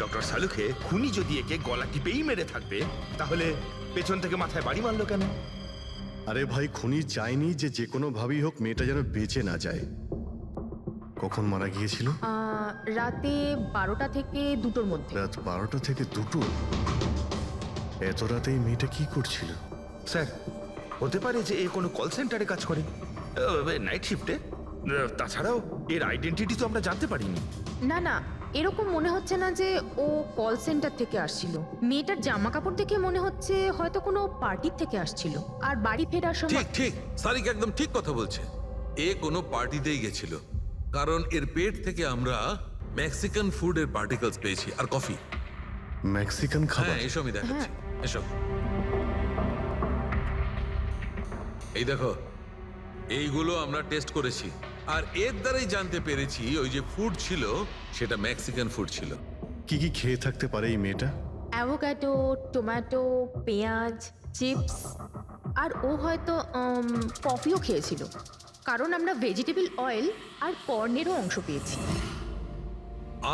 Doctor সালুকে খুনি যদি একে গলা টিপেই মেরে থাকবে, তাহলে পেছন থেকে মাথায় বাড়ি মারলো কেন? আরে ভাই, খুনি চাইনি যে কোনো ভাবেই হোক মেয়েটা যেন বেঁচে না যায়। কখন মারা গিয়েছিল? রাতে 12টা থেকে 2টোর মধ্যে। রাত 12টা থেকে 2টো? এত রাতেই মেয়েটা কি করছিল? স্যার, হতে পারে যে এ কোনো কল সেন্টারে কাজ করে, নাইট শিফটে। তাছাড়াও এর আইডেন্টিটি তো আমরা জানতে পারিনি। না না, এরকম মনে হচ্ছে না যে ও কল সেন্টার থেকে আসছিল। মেয়েটার জামা কাপড় দেখে মনে হচ্ছে হয়তো কোনো পার্টির থেকে আসছিল, আর বাড়ি ফেরার সময়। ঠিক ঠিক, সারিক একদম ঠিক কথা বলছে। এ কোনো পার্টিতেই গেছিল, কারণ এর পেট থেকে আমরা মেক্সিকান ফুডের পার্টিকেলস পেয়েছি আর কফি। মেক্সিকান খাবার? হ্যাঁ, এসবই দেখাচ্ছি, এসব। এই দেখো, এইগুলো আমরা টেস্ট করেছি, আর এর দ্বারাই জানতে পেরেছি ওই যে ফুড ছিল সেটা মেক্সিকান ফুড ছিল। কি কি খেয়ে থাকতে পারে এই মেয়েটা? অ্যাভোকাডো, টমেটো, পেঁয়াজ, চিপস, আর ও হয়তো কফিও খেয়েছিল, কারণ আমরা ভেজিটেবল অয়েল আর কর্নেরও অংশ পেয়েছি।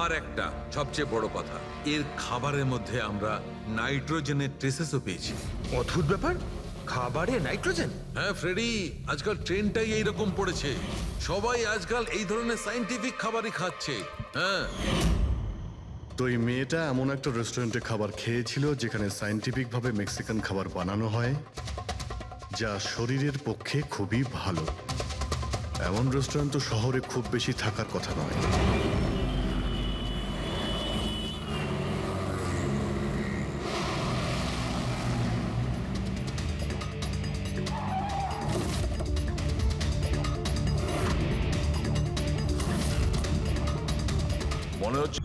আর একটা সবচেয়ে বড় কথা, এর খাবারের মধ্যে আমরা নাইট্রোজেনের ট্রেসেসও পেয়েছি। অদ্ভুত ব্যাপার, খাবারে নাইট্রোজেন! হ্যাঁ ফ্রেডি, আজকাল ট্রেন্ডটাই এইরকম পড়েছে। সবাই আজকাল এই ধরনের সায়েন্টিফিক খাবারই খাচ্ছে। হ্যাঁ, তো এই মেয়েটা এমন একটা রেস্টুরেন্টে খাবার খেয়েছিল যেখানে সায়েন্টিফিক ভাবে মেক্সিকান খাবার বানানো হয়, যা শরীরের পক্ষে খুবই ভালো। এমন রেস্টুরেন্ট তো শহরে খুব বেশি থাকার কথা নয়। মনে হচ্ছে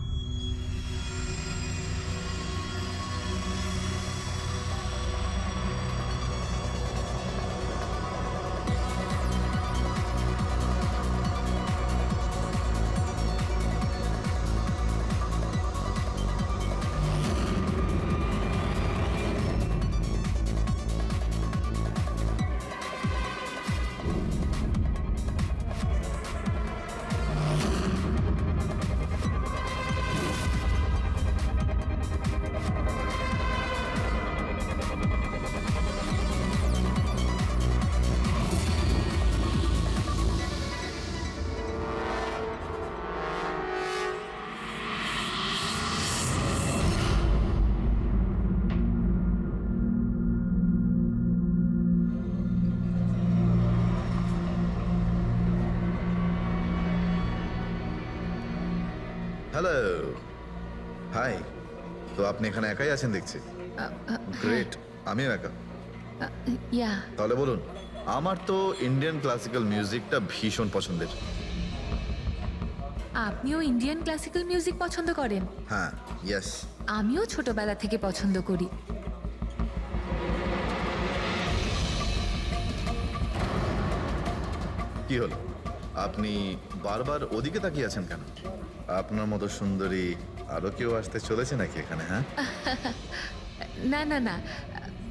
হ্যালো, হাই। তো আপনি এখানে একাই আছেন দেখছি। গ্রেট, আমিও একা। ইয়া, তাহলে বলুন। আমার তো ইন্ডিয়ান ক্লাসিক্যাল মিউজিকটা ভীষণ পছন্দের। আপনিও ইন্ডিয়ান ক্লাসিক্যাল মিউজিক পছন্দ করেন? হ্যাঁ, ইয়েস। আমিও ছোটবেলা থেকে পছন্দ করি। কি হলো, আপনি বারবার ওদিকে তাকিয়ে আছেন কেন? আপনার মতো সুন্দরী আরো কেউ আসতে চলেছে নাকি এখানে? হ্যাঁ, না না না,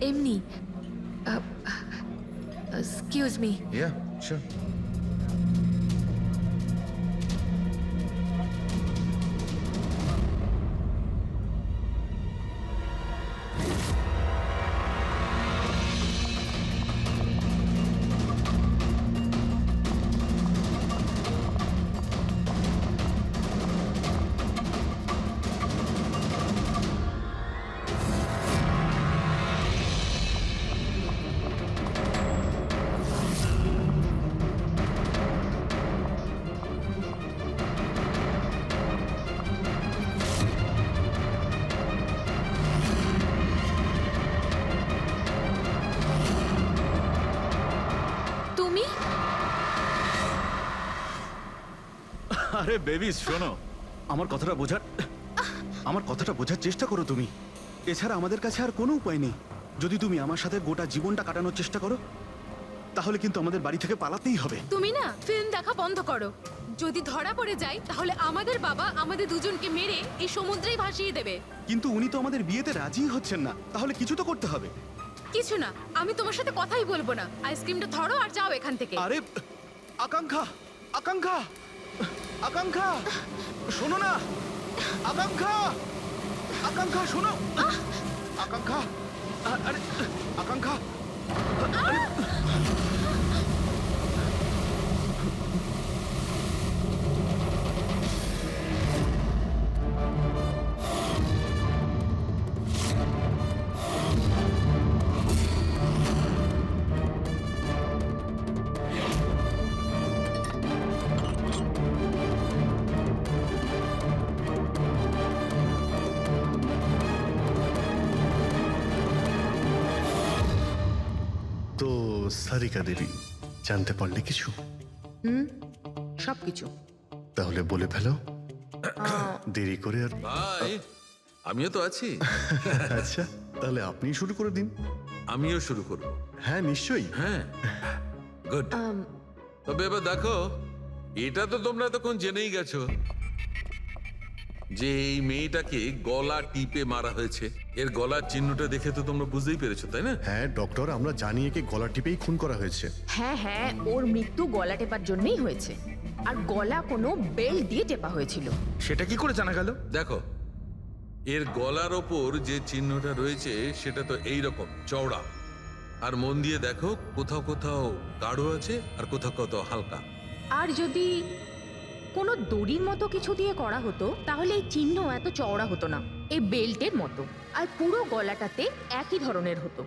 এমনি। Excuse me. Yeah sure. তুমি? আরে বেবি, শোনো, আমার কথাটা বোঝার চেষ্টা করো তুমি। এছাড়া আমাদের কাছে আর কোনো উপায় নেই। যদি তুমি আমার সাথে গোটা জীবনটা কাটানোর চেষ্টা করো, তাহলে কিন্তু আমাদের বাড়ি থেকে পালাতেই হবে। তুমি না ফিল্ম দেখা বন্ধ করো। যদি ধরা পড়ে যায় তাহলে আমাদের বাবা আমাদের দুজনকে মেরে এই সমুদ্রেই ভাসিয়ে দেবে। কিন্তু উনি তো আমাদের বিয়েতে রাজি হচ্ছেন না, তাহলে কিছু তো করতে হবে। কিছু না, আমি তোমার সাথে কথাই বলবো না। আইসক্রিমটা ধরো আর যাও এখান থেকে। আরে আকাঙ্ক্ষা, আকাঙ্ক্ষা, আকাঙ্ক্ষা, শোনো না, আকাঙ্ক্ষা। আকাঙ্ক্ষা শোনো। আকাঙ্ক্ষা, আরে আকাঙ্ক্ষা, আরে, তো সারিকা দেবী, জানতে পারলে কিছু? সব কিছু। তাহলে বলে ফেলো, দেরি করে আর। ভাই আমিও তো আছি। আচ্ছা, তাহলে আপনি শুরু করে দিন। আমিও শুরু করব। হ্যাঁ, নিশ্চয়ই। হ্যাঁ, গুড। তবে এবার দেখো, এটা তো তোমরা তখন জেনেই গেছো যে এই মেয়েটাকে গলা টিপে মারা হয়েছে। এর গলার চিহ্নটা দেখে তো তোমরা বুঝতেই পেরেছো, তাই না? হ্যাঁ ডক্টর, আমরা জানি একে গলা টিপেই খুন করা হয়েছে। হ্যাঁ হ্যাঁ, ওর মৃত্যু গলা টেপার জন্যই হয়েছে। আর গলা কোনো বেল্ট দিয়ে টেপা হয়েছিল। সেটা কি করে জানা গেল? দেখো, এর গলার ওপর যে চিহ্নটা রয়েছে সেটা তো এই রকম চওড়া, আর মন দিয়ে দেখো কোথাও কোথাও গাঢ় আছে আর কোথাও কোথাও হালকা। আর যদি কোনো দড়ির মতো কিছু দিয়ে করা হতো তাহলে এই চিহ্ন এত চওড়া হতো না, এই বেল্টের মতো। আর পুরো গলাটাতে একই ধরনের হতো,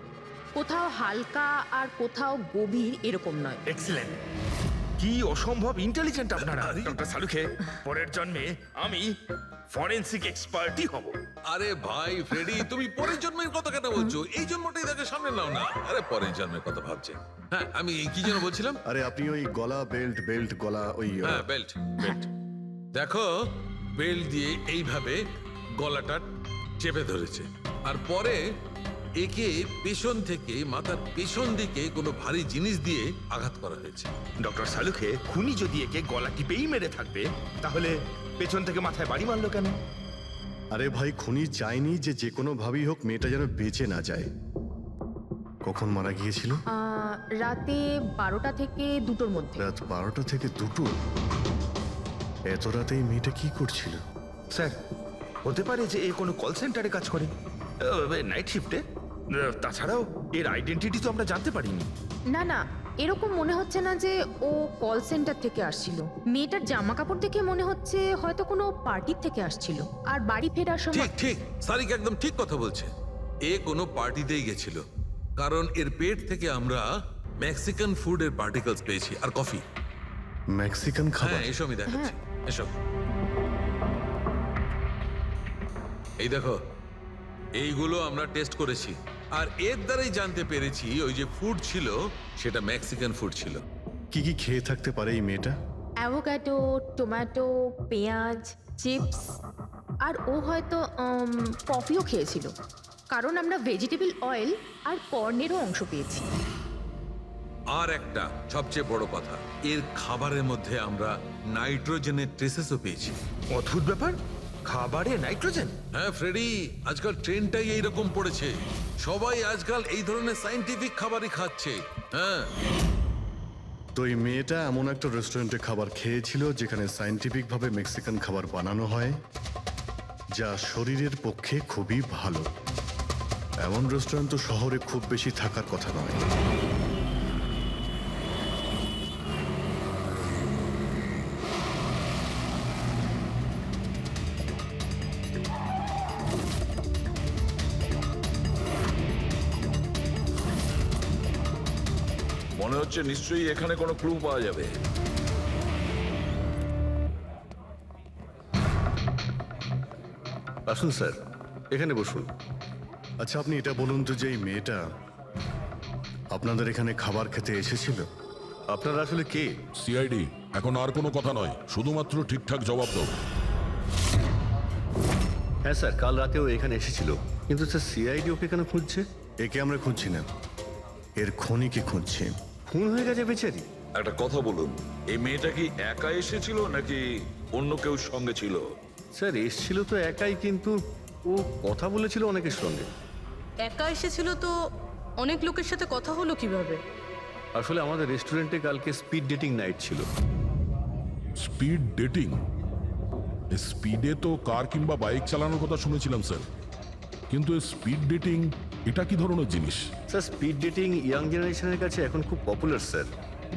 কোথাও হালকা আর কোথাও গভীর, এরকম নয়। এক্সিলেন্ট। কি অসম্ভব ইন্টেলিজেন্ট আপনারা। ডক্টর সালুখে, পরের জন্মে আমি ফরেনসিক এক্সপার্টই হব। আরে ভাই ফ্রেডি, তুমি পরের জন্মের কথা কেন বলছো? এই জন্মটাই তাকে সামনে নাও না। আরে পরের জন্মের কথা ভাবছে। হ্যাঁ, আমি কি যেন বলছিলাম? আরে আপনি ওই গলা বেল্ট গলা ওই হ্যাঁ, বেল্ট। দেখো, বেল্ট দিয়ে এইভাবে গলাটা চেপে ধরেছে, আর পরে একে পেছন থেকে মাথার পেছন দিকে কোনো ভারী জিনিস দিয়ে আঘাত করা হয়েছে। ডক্টর সালুখে, খুনি যদি একে গলা টিপেই মেরে থাকবে তাহলে পেছন থেকে মাথায় বাড়ি মারলো কেন? আরে ভাই, খুনি চাইনি যে যে কোনো ভাবেই হোক মেয়েটা যেন বেঁচে না যায়। কখন মারা গিয়েছিল? রাতে 12টা থেকে 2টোর মধ্যে। রাত 12টা থেকে 2টো? এত রাতে এই মেয়েটা কি করছিল? স্যার, হতে পারে যে এ কোনো কল সেন্টারে কাজ করে, নাইট শিফটে। তাছাড়াও এর আইডেন্টিটি তো আমরা জানতে পারিনি। না না, এরকম মনে হচ্ছে না যে ও কল সেন্টার থেকে আসছিল। মেয়েটার জামা কাপড় দেখে মনে হচ্ছে হয়তো কোনো পার্টির থেকে আসছিল, আর বাড়ি ফেরার সময়। ঠিক ঠিক, সারিকা একদম ঠিক কথা বলছে। এ কোনো পার্টিতেই গেছিল, কারণ এর পেট থেকে আমরা মেক্সিকান ফুডের পার্টিকেলস পেয়েছি আর কফি। মেক্সিকান খাবার? হ্যাঁ, এসব আমি দেখাচ্ছি, এসব। এই দেখো, এইগুলো আমরা টেস্ট করেছি, আর এর দ্বারাই জানতে পেরেছি ওই যে ফুড ছিল সেটা মেক্সিকান ফুড ছিল। কি কি খেয়ে থাকতে পারে এই মেয়েটা? অ্যাভোকাডো, টমেটো, পেঁয়াজ, চিপস, আর ও হয়তো কফিও খেয়েছিল, কারণ আমরা ভেজিটেবল অয়েল আর কর্নেরও অংশ পেয়েছি। আর একটা সবচেয়ে বড় কথা, এর খাবারের মধ্যে আমরা নাইট্রোজেনের ট্রেসেসও পেয়েছি। অদ্ভুত ব্যাপার, খাবারে নাইট্রোজেন। হ্যাঁ ফ্রেডি, আজকাল ট্রেন্ডটাই এইরকম পড়েছে। সবাই আজকাল এই ধরনের সায়েন্টিফিক খাবারই খাচ্ছে। হ্যাঁ, তো এই মেয়েটা এমন একটা রেস্টুরেন্টে খাবার খেয়েছিল যেখানে সায়েন্টিফিক ভাবে মেক্সিকান খাবার বানানো হয়, যা শরীরের পক্ষে খুবই ভালো। এমন রেস্টুরেন্ট তো শহরে খুব বেশি থাকার কথা নয়। মনে হচ্ছে নিশ্চয়ই এখানে কোনো ক্লু পাওয়া যাবে। আসুন স্যার, এখানে বসুন। আচ্ছা, আপনি এটা বলুন তো যে এই মেয়েটা আপনাদের এখানে খাবার খেতে এসেছিল? আপনারা আসলে কে? সিআইডি। এখন আর কোনো কথা নয়, শুধুমাত্র ঠিকঠাক জবাব দাও। হ্যাঁ স্যার, কাল রাতেও এখানে এসেছিল, কিন্তু স্যার সিআইডি ওকে কেন খুঁজছে? একে আমরা খুঁজছি না, এর খুনিকে খুঁজছি। খুন হয়ে গেছে বেচারি। একটা কথা বলুন, এই মেয়েটা কি একা এসেছিল নাকি অন্য কেউ সঙ্গে ছিল? স্যার এসেছিল তো একাই, কিন্তু ও কথা বলেছিল অনেকের সঙ্গে। একা এসেছিল তো অনেক লোকের সাথে কথা হলো কিভাবে? আসলে আমাদের রেস্টুরেন্টে কালকে স্পিড ডেটিং নাইট ছিল। Speed dating? স্পিডে তো কার কিংবা বাইক চালানোর কথা শুনেছিলাম স্যার, কিন্তু স্পিড ডেটিং এটা কি ধরনের জিনিস? স্যার স্পিড ডেটিং ইয়াং জেনারেশনের কাছে এখন খুব পপুলার স্যার।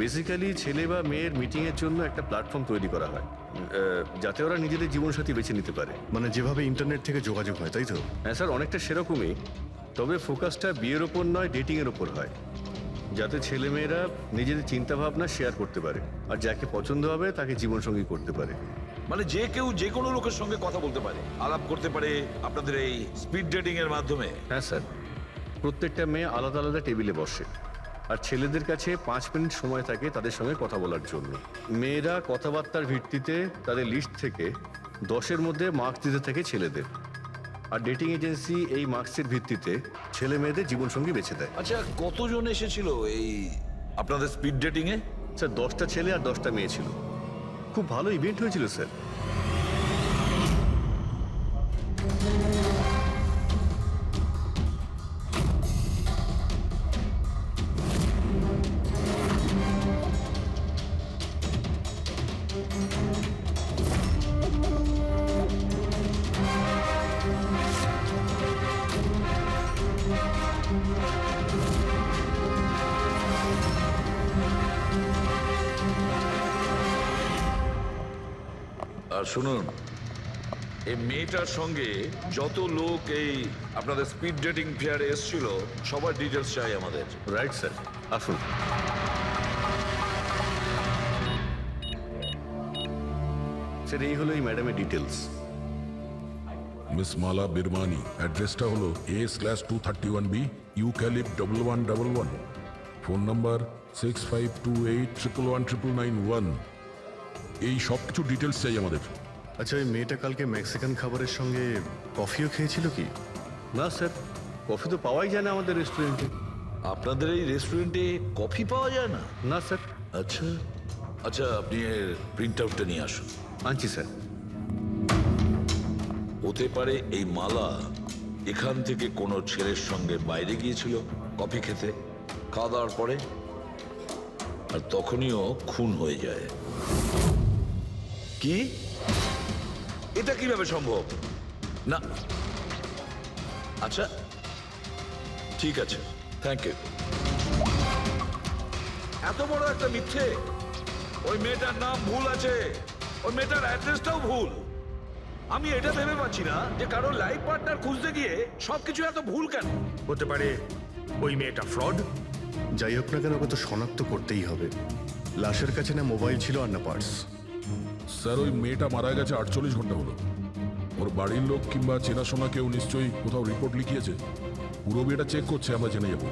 বেসিক্যালি ছেলে বা মেয়ের মিটিংয়ের জন্য একটা প্ল্যাটফর্ম তৈরি করা হয় যাতে ওরা নিজেদের জীবনসাথী বেছে নিতে পারে। মানে যেভাবে ইন্টারনেট থেকে যোগাযোগ হয়, তাই তো? হ্যাঁ স্যার, অনেকটা সেরকমই, তবে ফোকাসটা বিয়ের ওপর নয়, ডেটিংয়ের ওপর হয়, যাতে ছেলেমেয়েরা নিজেদের চিন্তাভাবনা শেয়ার করতে পারে আর যাকে পছন্দ হবে তাকে জীবনসঙ্গী করতে পারে। মানে যে কেউ যে কোনো লোকের সঙ্গে কথা বলতে পারে, আলাপ করতে পারে আপনাদের এই স্পিড ডেটিং এর মাধ্যমে? হ্যাঁ স্যার, প্রত্যেকটা মেয়ে আলাদা আলাদা টেবিলে বসে আর ছেলেদের কাছে 5 মিনিট সময় থাকে তাদের সঙ্গে কথা বলার জন্য। মেয়েরা কথাবার্তার ভিত্তিতে তাদের লিস্ট থেকে 10-এর মধ্যে মার্কস দিতে থাকে ছেলেদের, আর ডেটিং এজেন্সি এই মার্কসের ভিত্তিতে ছেলে মেয়েদের জীবনসঙ্গী বেছে দেয়। আচ্ছা, কতজন এসেছিল এই আপনাদের স্পিড ডেটিং এ? স্যার 10টা ছেলে আর 10টা মেয়ে ছিল। খুব ভালো ইভেন্ট হয়েছিল স্যার। আর শুনুন, এই মেয়েটার সঙ্গে যত লোক এই আপনাদের স্পিড ডেটিং ফেয়ারে এসেছিল সবার ডিটেলস চাই আমাদের। রাইট স্যার, আসুন। স্যার এই হলো এই ম্যাডামের ডিটেলস। মিস মালা বিরমানি, অ্যাড্রেসটা হলো A/231B ইউক্যালিপ 1111, ফোন নাম্বার 6528119991। এই সব কিছু ডিটেলস চাই আমাদের। আচ্ছা, ওই মেয়েটা কালকে মেক্সিকান খাবারের সঙ্গে কফিও খেয়েছিল কি? না স্যার, কফি তো পাওয়াই যায় না আমাদের রেস্টুরেন্টে। আপনাদের এই রেস্টুরেন্টে কফি পাওয়া যায় না? না স্যার। আচ্ছা আচ্ছা, আপনি এর প্রিন্ট আউটটা নিয়ে আসুন। আনছি স্যার। হতে পারে এই মালা এখান থেকে কোনো ছেলের সঙ্গে বাইরে গিয়েছিল কফি খেতে, খাওয়া দাওয়ার পরে, আর তখনইও খুন হয়ে যায়। কি? এটা কিভাবে সম্ভব? না, আচ্ছা ঠিক আছে, থ্যাংক ইউ। এত বড় একটা মিথ্যে! ওই মেয়েটার নাম ভুল আছে, ওই মেয়েটার অ্যাড্রেসটাও ভুল। আমি এটা ভেবে পাচ্ছি না যে কারো লাইফ পার্টনার খুঁজতে গিয়ে সবকিছু এত ভুল কেন? হতে পারে ওই মেয়েটা ফ্রড। যাই হোক না কেন, ওকে তো শনাক্ত করতেই হবে। লাশের কাছে না মোবাইল ছিল আর না পার্স। স্যার, ওই মেয়েটা মারা গেছে 48 ঘন্টা হলো। ওর বাড়ির লোক কিংবা চেনাশোনা কেউ নিশ্চয়ই কোথাও রিপোর্ট লিখিয়েছে। পুরো বিয়েটা চেক করছে, আমরা জেনে যাবো।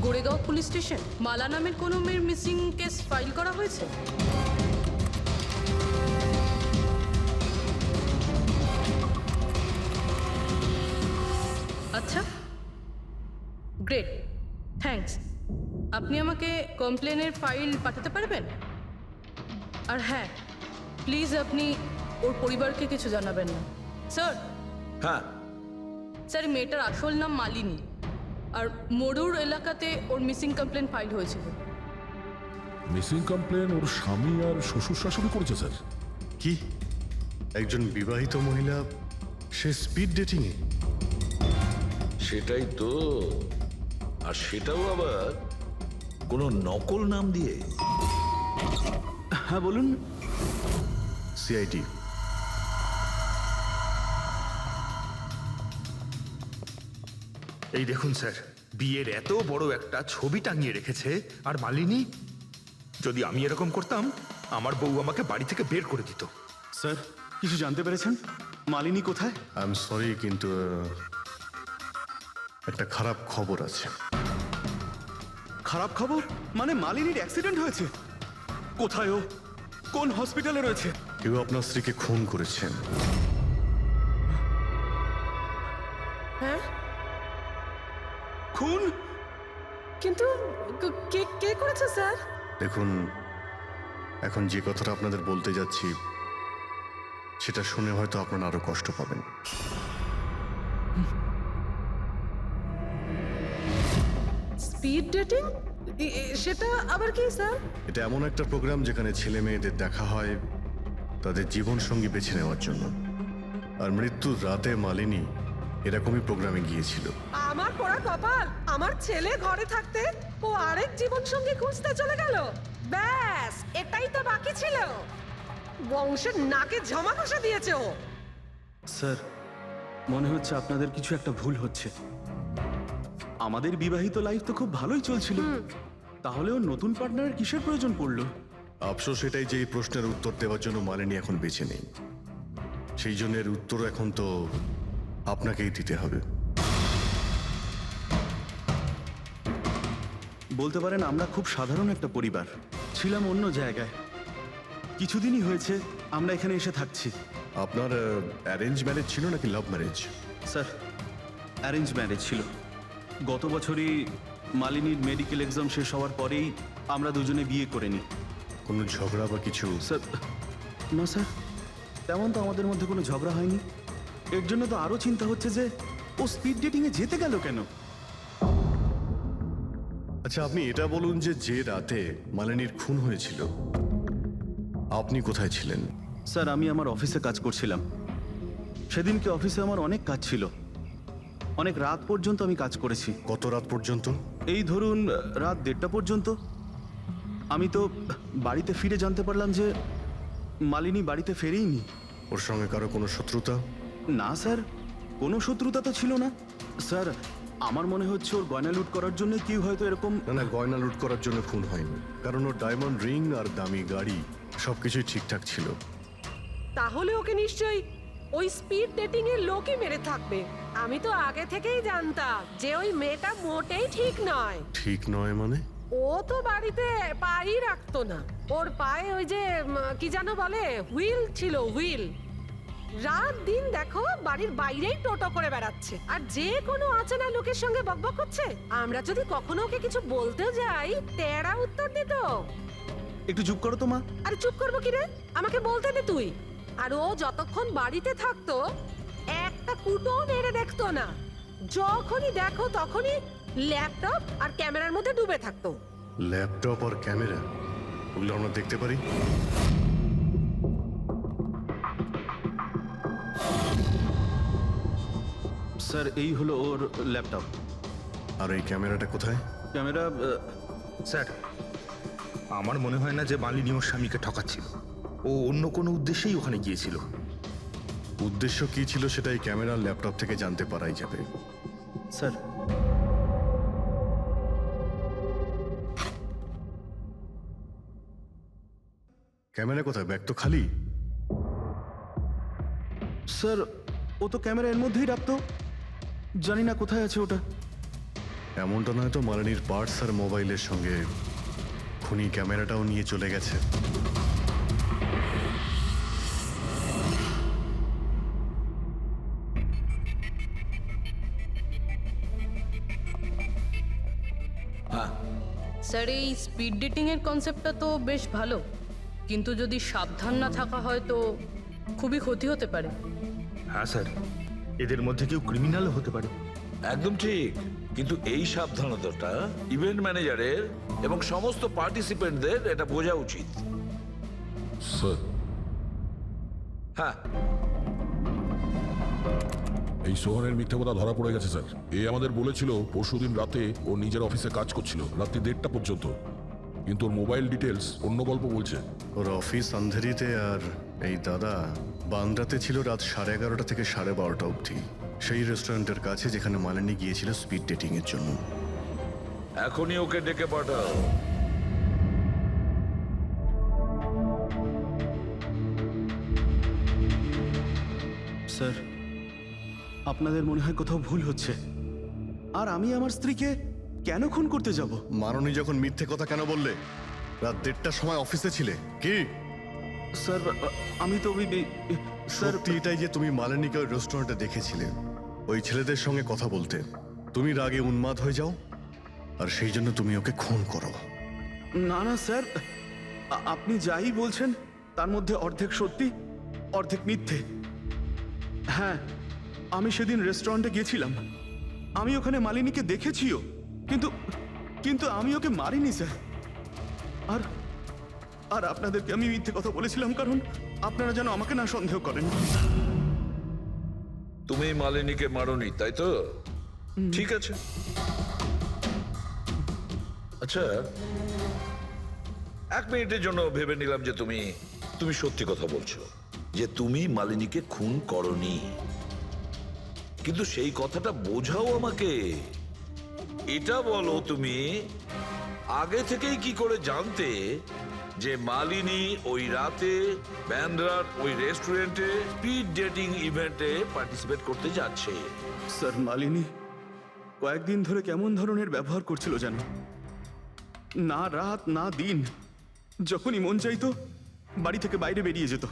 গোরেগাঁও পুলিশ স্টেশন মালা নামের কোনো মেয়ের মিসিং কেস ফাইল করা হয়েছে? আচ্ছা, গ্রেট, থ্যাঙ্কস। আপনি আমাকে কমপ্লেনের ফাইল পাঠাতে পারবেন? আর হ্যাঁ, প্লিজ আপনি ওর পরিবারকে কিছু জানাবেন না। স্যার। হ্যাঁ স্যার, এই মেয়েটার আসল নাম মালিনী, আর মরুর এলাকাতে ওর মিসিং কমপ্লেন ফাইল হয়েছিল। মিসিং কমপ্লেন ওর স্বামী আর শ্বশুর শাশুড়ি করেছে স্যার। কি? একজন বিবাহিত মহিলা, সে স্পিড ডেটিংয়ে? সেটাই তো, আর সেটাও আবার কোনো নকল নাম দিয়ে। হ্যাঁ বলুন। সিআইডি। এই দেখুন স্যার, বিয়ের এত বড় একটা ছবি টাঙিয়ে রেখেছে, আর মালিনী। যদি আমি এরকম করতাম, আমার বউ আমাকে বাড়ি থেকে বের করে দিত। স্যার, কিছু জানতে পেরেছেন? মালিনী কোথায়? আই এম সরি, কিন্তু একটা খারাপ খবর আছে। খারাপ খবর? মানে মালিনীর অ্যাক্সিডেন্ট হয়েছে? কোথায় ও? কোন হসপিটালে রয়েছে? কেউ আপনার স্ত্রীকে খুন করেছেন। হ্যাঁ? খুন? কিন্তু কে কে করেছে স্যার? দেখুন, এখন যে কথাটা আপনাদের বলতে যাচ্ছি সেটা শুনে হয়তো আপনারা আরো কষ্ট পাবেন। Speed dating? সেটা আবার কি স্যার? এটা এমন একটা প্রোগ্রাম যেখানে ছেলে মেয়েদের দেখা হয়, তাদের জীবনসঙ্গী বেছে নেওয়ার জন্য। আর মৃত্যুর রাতে মালিনী এরকমই প্রোগ্রামে গিয়েছিল। আমার পোড়া কপাল, আমার ছেলে ঘরে থাকতে ও আরেক জীবন সঙ্গী খুঁজতে চলে গেল। ব্যাস, এটাই তো বাকি ছিল। বংশের নাকে ঝমা কষা দিয়েছে ও। স্যার, মনে হচ্ছে আপনাদের কিছু একটা ভুল হচ্ছে। আমাদের বিবাহিত লাইফ তো খুব ভালোই চলছিল, তাহলে ওর নতুন পার্টনারের কিসের প্রয়োজন পড়লো? আফসোস এটাই যে এই প্রশ্নের উত্তর দেওয়ার জন্য মালিনী এখন বেঁচে নেই। সেই জন্য এর উত্তর এখন তো আপনাকেই দিতে হবে। বলতে পারেন আমরা খুব সাধারণ একটা পরিবার, ছিলাম অন্য জায়গায়। কিছুদিনই হয়েছে আমরা এখানে এসে থাকছি। আপনার অ্যারেঞ্জ ম্যারেজ ছিল নাকি love marriage? Sir, arrange marriage ছিল। গত বছরই মালিনীর মেডিকেল এক্সাম শেষ হওয়ার পরেই আমরা দুজনে বিয়ে করে নিই। কোনো ঝগড়া বা কিছু? স্যার, না স্যার, তেমন তো আমাদের মধ্যে কোনো ঝগড়া হয়নি। এর জন্য তো আরও চিন্তা হচ্ছে যে ও স্পিড ডেটিংয়ে যেতে গেল কেন। আচ্ছা, আপনি এটা বলুন যে যে রাতে মালিনীর খুন হয়েছিল আপনি কোথায় ছিলেন? স্যার, আমি আমার অফিসে কাজ করছিলাম। সেদিনকে অফিসে আমার অনেক কাজ ছিল, অনেক রাত পর্যন্ত আমি কাজ করেছি। কত রাত পর্যন্ত? এই ধরুন রাত 1:30 পর্যন্ত। আমি তো বাড়িতে ফিরে জানতে পারলাম যে মালিনী বাড়িতে ফেরেইনি। ওর সঙ্গে কারো কোনো শত্রুতা? না স্যার, কোনো শত্রুতা তো ছিল না। স্যার, আমার মনে হচ্ছে ওর গয়না লুট করার জন্য কেউ হয়তো এরকম। না না, গয়না লুট করার জন্য খুন হয়নি, কারণ ওর ডায়মন্ড রিং আর দামি গাড়ি সবকিছুই ঠিকঠাক ছিল। তাহলে ওকে নিশ্চয়ই ওই স্পিড ডেটিং এর লোকই মেরে থাকবে। আমি তো আগে থেকেই জানতাম যে ওই মেয়েটা মোটেই ঠিক নয়। ঠিক নয় মানে? ও তো বাড়িতে পাই রাখতো না। ওর পায়ে ওই যে কি যেন বলে, হুইল ছিল, হুইল। রাত দিন দেখো বাড়ির বাইরেই টোটো করে বেড়াচ্ছে, আর যে কোনো অচেনা লোকের সঙ্গে বকবক করছে। আমরা যদি কখনো ওকে কিছু বলতেও যাই, তেড়া উত্তর দিত। একটু চুপ করো তো মা। আরে চুপ করবো কি রে, আমাকে বলতে দে তুই। আর ও যতক্ষণ বাড়িতে থাকতো একটা কুটো মেরে দেখতো না। যখনই দেখো তখনই ল্যাপটপ আর ক্যামেরার মধ্যে ডুবে থাকতো। ল্যাপটপ আর ক্যামেরা, ওগুলো আমরা দেখতে পারি? স্যার, এই হলো ওর ল্যাপটপ। আর এই ক্যামেরাটা কোথায়? ক্যামেরা স্যার, আমার মনে হয় না যে মালিনী ওর স্বামীকে ঠকাচ্ছিল। ও অন্য কোনো উদ্দেশ্যেই ওখানে গিয়েছিল। উদ্দেশ্য কি ছিল সেটা এই ক্যামেরার ল্যাপটপ থেকে জানতে পারাই যাবে। স্যার, ক্যামেরা কোথায়? ব্যাগ তো খালি। স্যার, ও তো ক্যামেরা এর মধ্যেই রাখতো, জানি না কোথায় আছে ওটা। এমনটা নয় তো মালিনীর পার্টস আর মোবাইলের সঙ্গে খুনি ক্যামেরাটাও নিয়ে চলে গেছে? স্যার, এই স্পিড ডেটিং এর কনসেপ্টটা তো বেশ ভালো, কিন্তু যদি সাবধান না থাকা হয় তো খুবই ক্ষতি হতে পারে। হ্যাঁ স্যার, এদের মধ্যে কেউ ক্রিমিনালও হতে পারে। একদম ঠিক, কিন্তু এই সাবধানতাটা ইভেন্ট ম্যানেজারের এবং সমস্ত পার্টিসিপেন্টদের এটা বোঝা উচিত। স্যার, হ্যাঁ, এই সোহানের মিথ্যে কথা ধরা পড়ে গেছে স্যার। এ আমাদের বলেছিল পরশুদিন রাতে ও নিজের অফিসে কাজ করছিল রাত্রি 1:30 পর্যন্ত, কিন্তু ওর মোবাইল ডিটেলস অন্য গল্প বলছে। ওর অফিস আন্ধেরিতে আর এই দাদা বান্দ্রাতে ছিল রাত 11:30 থেকে 12:30 অবধি, সেই রেস্টুরেন্টের কাছে যেখানে মালিনী গিয়েছিল স্পিড ডেটিং এর জন্য। এখনই ওকে ডেকে পাঠাও। স্যার, আপনাদের মনে হয় কোথাও ভুল হচ্ছে। আর আমি আমার স্ত্রীকে কেন খুন করতে যাব? মাননী যখন মিথ্যে কথা কেন বললে? রাত 1:30টার সময় অফিসে ছিলে কি? স্যার, আমি তো স্যার, সত্যি এটাই যে তুমি মালিনীকে ওই রেস্টুরেন্টে দেখেছিলে ওই ছেলেদের সঙ্গে কথা বলতে। তুমি রাগে উন্মাদ হয়ে যাও আর সেই জন্য তুমি ওকে খুন করো। না না স্যার, আপনি যাই বলছেন তার মধ্যে অর্ধেক সত্যি অর্ধেক মিথ্যে। হ্যাঁ, আমি সেদিন রেস্টুরেন্টে গিয়েছিলাম, আমি ওখানে মালিনীকে দেখেছিও, কিন্তু কিন্তু আমি ওকে মারিনি স্যার। আর আর আপনাদেরকে আমি মিথ্যে কথা বলেছিলাম কারণ আপনারা যেন আমাকে না সন্দেহ করেন। তুমি মালিনীকে মারোনি তাই তো? ঠিক আছে। আচ্ছা, 1 মিনিটের জন্য ভেবে নিলাম যে তুমি সত্যি কথা বলছো, যে তুমি মালিনীকে খুন করনি। কিন্তু সেই কথাটা বোঝাও আমাকে। এটা বলো, তুমি আগে থেকেই কি করে জানতে যে মালিনী ওই রাতে ব্যান্ড্রার ওই রেস্টুরেন্টে স্পিড ডেটিং ইভেন্টে পার্টিসিপেট করতে যাচ্ছে? স্যার, মালিনী কয়েকদিন ধরে কেমন ধরনের ব্যবহার করছিল জানো? না রাত না দিন, যখনই মন চাইতো বাড়ি থেকে বাইরে বেরিয়ে যেত।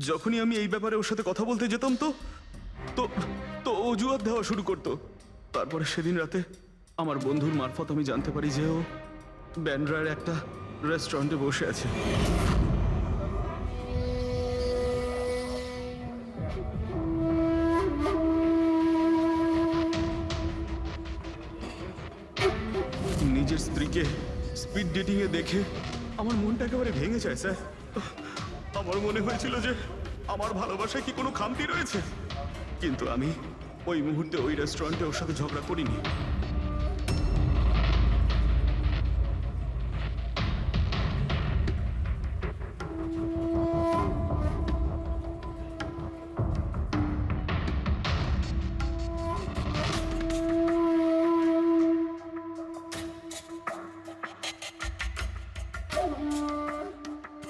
যখনই আমি এই ব্যাপারে ওর সাথে কথা বলতে যেতাম তো তো তো অজুহাত দেওয়া শুরু করতো। তারপরে সেদিন রাতে আমার বন্ধুর মারফত আমি জানতে পারি যে ও ব্যান্ড্রার একটা রেস্টুরেন্টে বসে আছে। নিজের স্ত্রীকে স্পিড ডেটিং এ দেখে আমার মনটা একেবারে ভেঙে যায় স্যার। আমার মনে হয়েছিল যে আমার ভালোবাসায় কি কোনো খামতি রয়েছে, কিন্তু আমি ওই মুহূর্তে ওই রেস্টুরেন্টে ওর সাথে ঝগড়া করিনি।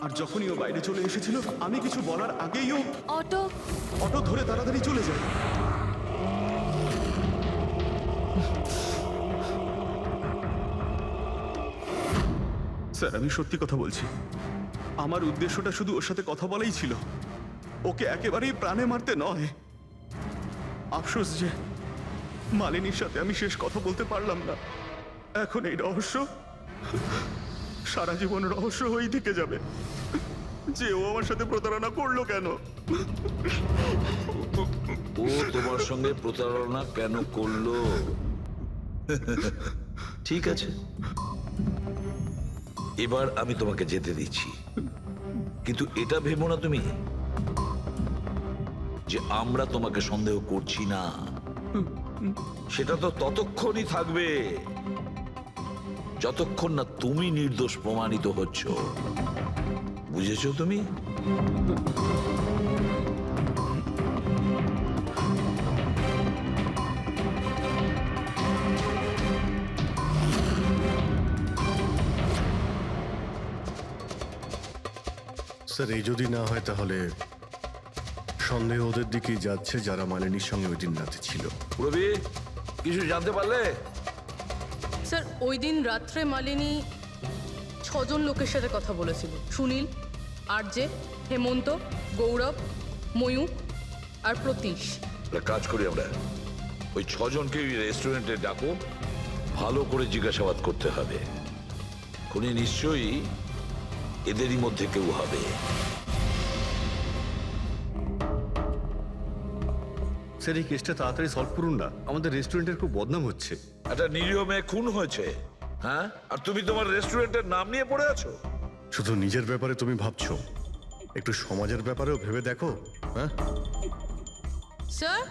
আর যখনই ও বাইরে চলে এসেছিল, আমি কিছু বলার আগেই ও অটো ধরে তাড়াতাড়ি চলে যায়। স্যার, আমি সত্যি কথা বলছি। আমার উদ্দেশ্যটা শুধু ওর সাথে কথা বলাই ছিল, ওকে একেবারেই প্রাণে মারতে নয়। আফসোস যে মালিনীর সাথে আমি শেষ কথা বলতে পারলাম না। এখন এই রহস্য সারা জীবন রহস্য হয়েই থেকে যাবে যে ও আমার সাথে প্রতারণা করলো কেন। ও তোমার সঙ্গে প্রতারণা কেন করলো? ঠিক আছে, এবার আমি তোমাকে যেতে দিচ্ছি, কিন্তু এটা ভেবো না তুমি যে আমরা তোমাকে সন্দেহ করছি না। সেটা তো ততক্ষণই থাকবে যতক্ষণ না তুমি নির্দোষ প্রমাণিত হচ্ছ। বুঝেছো তুমি? স্যার, এই যদি না হয় তাহলে সন্দেহ ওদের দিকেই যাচ্ছে যারা মালিনীর সঙ্গে ওই দিন রাতে ছিল। রবি, কিছু জানতে পারলে? স্যার, ওই দিন রাত্রে মালিনী 6 জন লোকের সাথে কথা বলেছিল। সুনীল, আরজে, হেমন্ত, গৌরব, ময়ূক আর প্রতীশ। একটা কাজ করি আমরা, ওই 6 জনকে রেস্টুরেন্টে ডাকো, ভালো করে জিজ্ঞাসাবাদ করতে হবে। খুনি নিশ্চয়ই এদেরই মধ্যে কেউ হবে। স্যার, এই কেসটা তাড়াতাড়ি সলভ করুন না, আমাদের রেস্টুরেন্টের খুব বদনাম হচ্ছে। একটা নিরীহ মেয়ে খুন হয়েছে, হ্যাঁ, আর তুমি তোমার রেস্টুরেন্টের নাম নিয়ে পড়ে আছো। শুধু নিজের ব্যাপারে তুমি ভাবছো, একটু সমাজের ব্যাপারেও ভেবে দেখো। হ্যাঁ স্যার,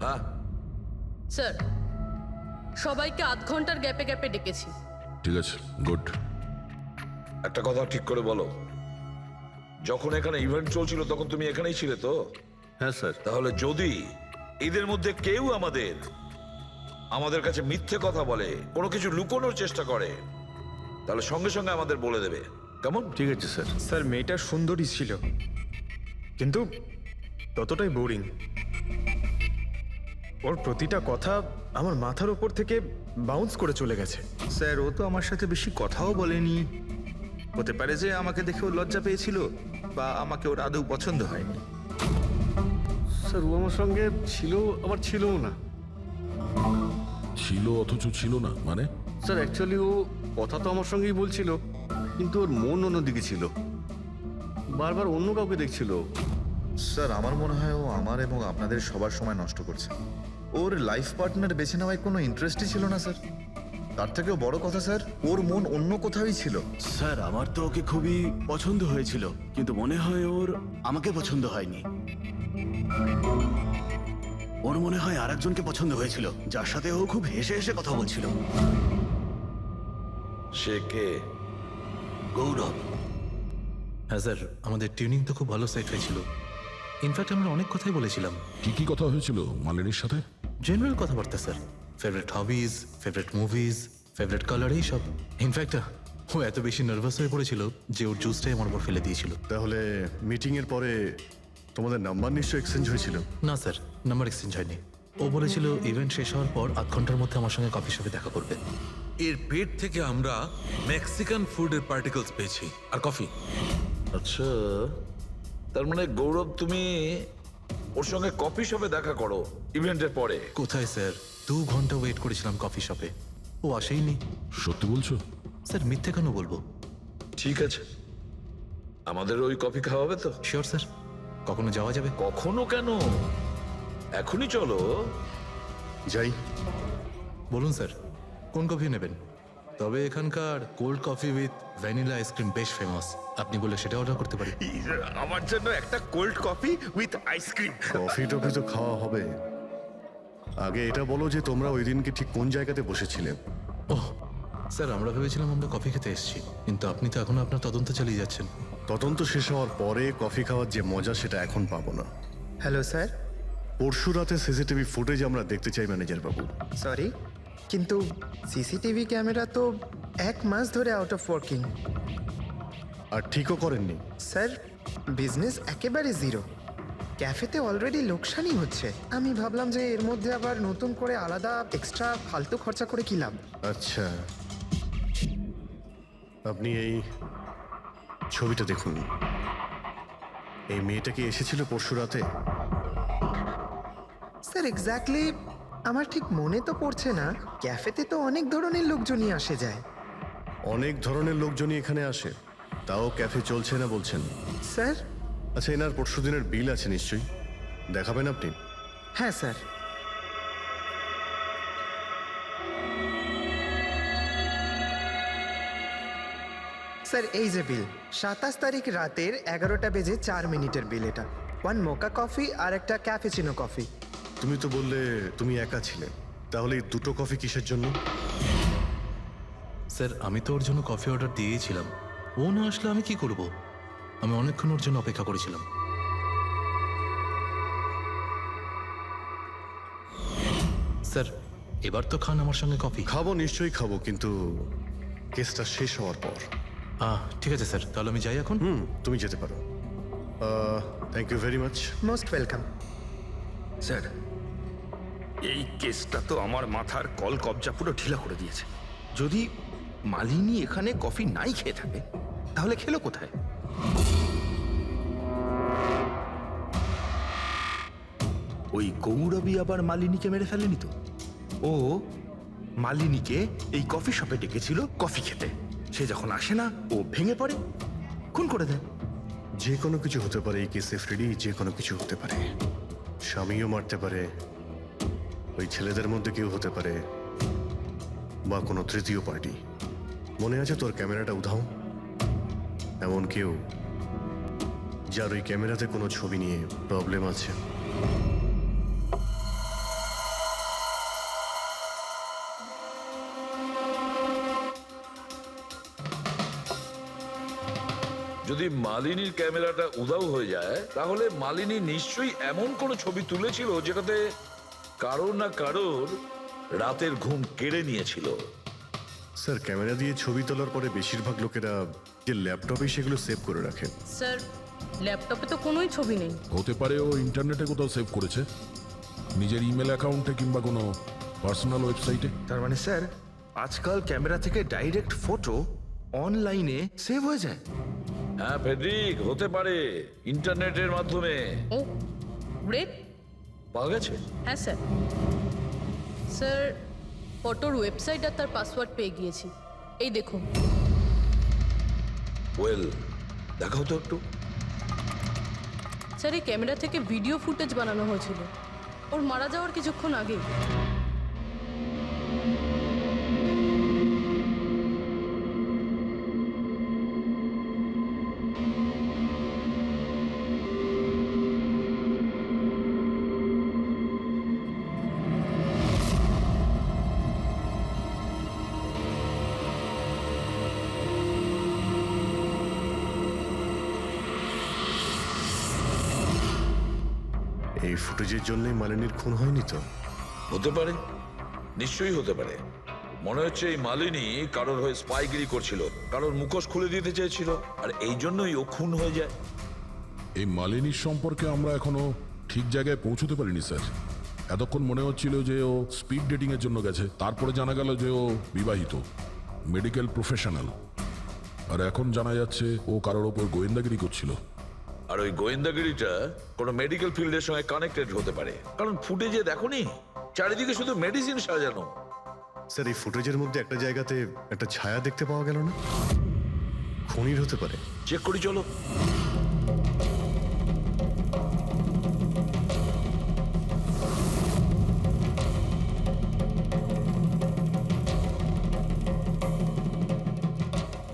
হ্যাঁ, স্যার, সবাইকে আধ ঘন্টার গ্যাপে গ্যাপে ডেকেছি। ঠিক আছে, গুড। একটা কথা ঠিক করে বলো, যখন এখানে ইভেন্ট চলছিল তখন তুমি এখানেই ছিলে তো? হ্যাঁ স্যার। তাহলে যদি এদের মধ্যে কেউ আমাদের কাছে মিথ্যে কথা বলে, কোনো কিছু লুকোনোর চেষ্টা করে, তাহলে সঙ্গে সঙ্গে আমাদের বলে দেবে, কেমন? ঠিক আছে স্যার। স্যার, মেয়েটা সুন্দরী ছিল, কিন্তু ততটাই বোরিং। ওর প্রতিটা কথা আমার মাথার উপর থেকে বাউন্স করে চলে গেছে। স্যার, ও তো আমার সাথে বেশি কথাও বলেনি। হতে পারে যে আমাকে দেখে ও লজ্জা পেয়েছিল, বা আমাকে ওর আদৌ পছন্দ হয়নি। স্যার, ও আমার সঙ্গে ছিল আবার ছিলও না। ছিল অথচ ছিল না মানে? স্যার, অ্যাকচুয়ালি ও কথা তো আমার সঙ্গেই বলছিল, কিন্তু ওর মন অন্যদিকে ছিল, বারবার অন্য কাউকে দেখছিল। স্যার, আমার মনে হয় ও আমার এবং আপনাদের সবার সময় নষ্ট করছে। ওর লাইফ পার্টনার বেছে নেওয়ায় কোনো ইন্টারেস্টই ছিল না স্যার। তার থেকেও বড় কথা স্যার, ওর মন অন্য কোথাওই ছিল। স্যার আমার তো ওকে খুবই পছন্দ হয়েছিল, কিন্তু মনে হয় ওর আমাকে পছন্দ হয়নি। ওর মনে হয় আরেকজনকে পছন্দ হয়েছিল, যার সাথে ও খুব হেসে হেসে কথা বলছিল। সে কে? গৌরব। হ্যাঁ স্যার, আমাদের টিউনিং তো খুব ভালো সেট হয়েছিল। ইনফ্যাক্ট আমরা অনেক কথাই বলেছিলাম। কি কি কথা হয়েছিল মালিনীর সাথে? জেনারেল কথাবার্তা sir, favourite hobbies, favourite movies, favourite colour, এইসব। ইনফ্যাক্ট ও এত বেশি নার্ভাস হয়ে পড়েছিল যে ওর জুসটাই আমার উপর ফেলে দিয়েছিল। তাহলে মিটিংয়ের পরে তোমাদের নাম্বার নিশ্চয়ই এক্সচেঞ্জ হয়েছিল? না স্যার, নাম্বার এক্সচেঞ্জ হয়নি। ও বলেছিল ইভেন্ট শেষ হওয়ার পর 8 ঘন্টার মধ্যে আমার সঙ্গে কফি শপে দেখা করবে। এর পেট থেকে আমরা মেক্সিকান ফুডের পার্টিকেলস পেয়েছি আর কফি। আচ্ছা, তার মানে গৌরব তুমি ওর সঙ্গে কফি শপে দেখা করো ইভেন্টের পরে? কোথায় স্যার, 2 ঘন্টা ওয়েট করেছিলাম কফি শপে, ও আসেইনি। সত্যি বলছো? স্যার মিথ্যে কেন বলবো? ঠিক আছে, আমাদের ওই কফি খাওয়াবে তো? শিওর স্যার, কখনো যাওয়া যাবে? কখনো কেন, এখনই চলো। যাই। বলুন স্যার, কোন কফি নেবেন? তবে এখানকার cold coffee with vanilla ice cream বেশ ফেমাস, আপনি বলে সেটা অর্ডার করতে পারি। আমার জন্য একটা cold coffee with ice cream. Coffee toffee তো খাওয়া হবে, আগে এটা বলো যে তোমরা ওই দিনকে ঠিক কোন জায়গাতে বসেছিলে? ওহ স্যার, আমরা ভেবেছিলাম আমরা কফি খেতে এসেছি, কিন্তু আপনি তো এখনো আপনার তদন্ত চালিয়ে যাচ্ছেন। তদন্ত শেষ হওয়ার পরে কফি খাওয়ার যে মজা সেটা এখন পাবো না। Hello sir. পরশু রাতে সিসিটিভি ফুটেজ আমরা দেখতে চাই ম্যানেজার বাবু। সরি, কিন্তু সিসিটিভি ক্যামেরা তো 1 মাস ধরে আউট অফ ওয়ার্কিং। আর ঠিকও করেননি? স্যার, বিজনেস একেবারে জিরো, ক্যাফেতে অলরেডি লোকসানই হচ্ছে। আমি ভাবলাম যে এর মধ্যে আবার নতুন করে আলাদা এক্সট্রা ফালতু খরচা করে কি লাভ। আচ্ছা, আপনি এই ছবিটা দেখুন। এই মেয়েটা কি এসেছিল পরশু রাতে? স্যার এক্স্যাক্টলি আমার ঠিক মনে তো পড়ছে না। ক্যাফেতে তো অনেক ধরনের লোকজনই আসে যায়। অনেক ধরনের লোকজনই এখানে আসে, তাও ক্যাফে চলছে না বলছেন? স্যার। আচ্ছা, এনার পরশু দিনের বিল আছে নিশ্চয়ই, দেখাবেন আপনি? হ্যাঁ স্যার। স্যার এই যে বিল, 27 তারিখ রাতের 11টা বেজে 4 মিনিটের বিল এটা। 1 মোকা কফি আর একটা ক্যাফেচিনো কফি। তুমি তো বললে তুমি একা ছিলে, তাহলে এই 2টো কফি কিসের জন্য? স্যার আমি তো ওর জন্য কফি অর্ডার দিয়েছিলাম, ও না আসলে আমি কি করব? আমি অনেকক্ষণ ওর জন্য অপেক্ষা করেছিলাম। স্যার এবার তো খান আমার সঙ্গে কফি। খাবো, নিশ্চয়ই খাবো, কিন্তু কেসটা শেষ হওয়ার পর। ঠিক আছে স্যার, তাহলে আমি যাই এখন। তুমি যেতে পারো। Thank you very much. Most welcome. Sir, এই কেসটা তো আমার মাথার কল কবজা পুরো ঢিলা করে দিয়েছে। যদি মালিনী এখানে কফি নাই খেয়ে থাকে, তাহলে খেলো কোথায়? ওই গৌরবী আবার মালিনীকে মেরে ফেলেনি তো? ও মালিনীকে এই কফি শপে ডেকেছিল কফি খেতে, সে যখন আসে না ও ভেঙে পড়ে, খুন করে দেয়। যে কোনো কিছু হতে পারে এই কেসে ফ্রেডি, যে কোনো কিছু হতে পারে। স্বামীও মারতে পারে, ওই ছেলেদের মধ্যে কেউ হতে পারে, বা কোনো তৃতীয় পার্টি। মনে আছে তোর ক্যামেরাটা উধাও? এমন কেউ যার ওই ক্যামেরাতে কোনো ছবি নিয়ে প্রবলেম আছে। যদি মালিনীর ক্যামেরাটা উধাও হয়ে যায়, তাহলে মালিনী নিশ্চয়ই এমন কোনো ছবি তুলেছিল যেটাতে কারো না কারোর রাতের ঘুম কেড়ে নিয়েছিল। স্যার, ক্যামেরা দিয়ে ছবি তোলার পরে বেশিরভাগ লোকেরা যে ল্যাপটপে সেগুলো সেভ করে রাখে। স্যার, ল্যাপটপে তো কোনোই ছবি নেই। হতে পারে ও ইন্টারনেটে কোথাও সেভ করেছে, নিজের ইমেল অ্যাকাউন্টে কিংবা কোনো পার্সোনাল ওয়েবসাইটে। তার মানে স্যার, আজকাল ক্যামেরা থেকে ডাইরেক্ট ফটো অনলাইনে সেভ হয়ে যায়। হ্যাঁ ফেডরিক, হতে পারে ইন্টারনেটের মাধ্যমে। ও গ্রেট, পাওয়া গেছে? হ্যাঁ স্যার। স্যার, ফটোর ওয়েবসাইট আর তার পাসওয়ার্ড পেয়ে গিয়েছি, এই দেখুন। ওয়েল, দেখাও তো একটু। স্যার, এই ক্যামেরা থেকে ভিডিও ফুটেজ বানানো হয়েছিল ওর মারা যাওয়ার কিছুক্ষণ আগে। এই ফুটেজের জন্যই মালিনীর খুন হয়নি তো? হতে পারে, নিশ্চয়ই হতে পারে। মনে হচ্ছে এই মালিনী কারোর হয়ে স্পাইগিরি করছিল, কারোর মুখোশ খুলে দিতে চেয়েছিল, আর এই জন্যই ও খুন হয়ে যায়। এই মালিনীর সম্পর্কে আমরা এখনো ঠিক জায়গায় পৌঁছতে পারিনি স্যার। এতক্ষণ মনে হচ্ছিল যে ও স্পিড ডেটিং এর জন্য গেছে, তারপরে জানা গেল যে ও বিবাহিত, মেডিকেল প্রফেশনাল, আর এখন জানা যাচ্ছে ও কারোর ওপর গোয়েন্দাগিরি করছিল। আর ওই গোয়েন্দাগিরিটা কোনো মেডিকেল ফিল্ডের সঙ্গে কানেক্টেড হতে পারে, কারণ ফুটেজে দেখোনি চারিদিকে শুধু মেডিসিন সাজানো। স্যার, এই ফুটেজের মধ্যে একটা জায়গাতে একটা ছায়া দেখতে পাওয়া গেল না? খুনির হতে পারে। চেক করি চলো।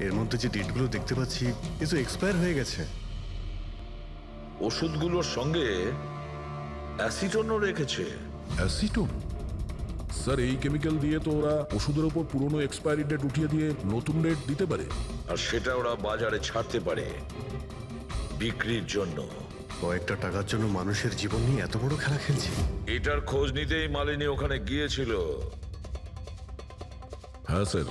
এর মধ্যে যে ডেটগুলো দেখতে পাচ্ছি এ তো এক্সপায়ার হয়ে গেছে। ওষুধগুলোর সঙ্গে অ্যাসিটনও রেখেছে। অ্যাসিটোন? স্যার, এই কেমিক্যাল দিয়ে তো ওরা ওষুধের ওপর পুরনো এক্সপায়ারি ডেট উঠিয়ে দিয়ে নতুন ডেট দিতে পারে, আর সেটা ওরা বাজারে ছাড়তে পারে বিক্রির জন্য। কয়েকটা টাকার জন্য মানুষের জীবন নিয়ে এত বড় খেলা খেলছে। এটার খোঁজ নিতেই মালিনী ওখানে গিয়েছিল। হ্যাঁ স্যার,